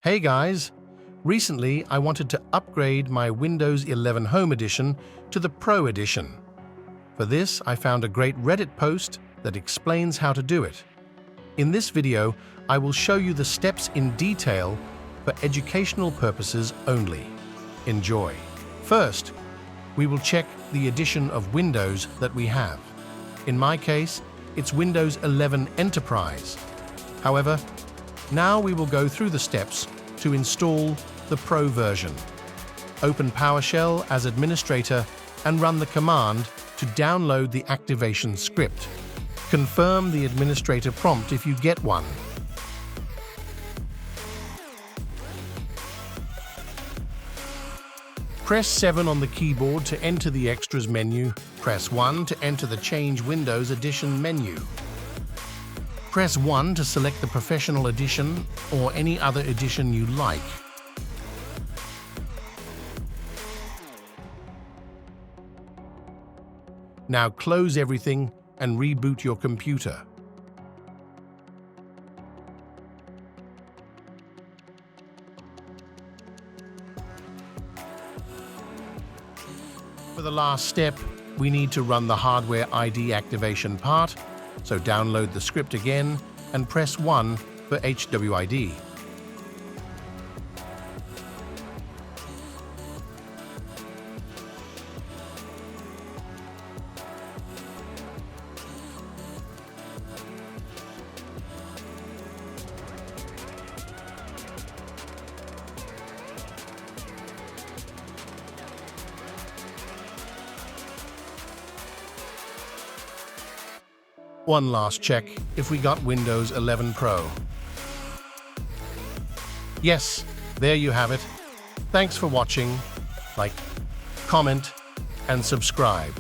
Hey guys! Recently, I wanted to upgrade my Windows 11 Home Edition to the Pro Edition. For this, I found a great Reddit post that explains how to do it. In this video, I will show you the steps in detail for educational purposes only. Enjoy! First, we will check the edition of Windows that we have. In my case, it's Windows 11 Enterprise. However, now we will go through the steps to install the Pro version. Open PowerShell as administrator and run the command to download the activation script. Confirm the administrator prompt if you get one. Press 7 on the keyboard to enter the Extras menu. Press 1 to enter the Change Windows Edition menu. Press 1 to select the Professional Edition or any other edition you like. Now close everything and reboot your computer. For the last step, we need to run the hardware ID activation part, so download the script again and press 1 for HWID. One last check if we got Windows 11 Pro. Yes, there you have it. Thanks for watching. Like, comment, and subscribe.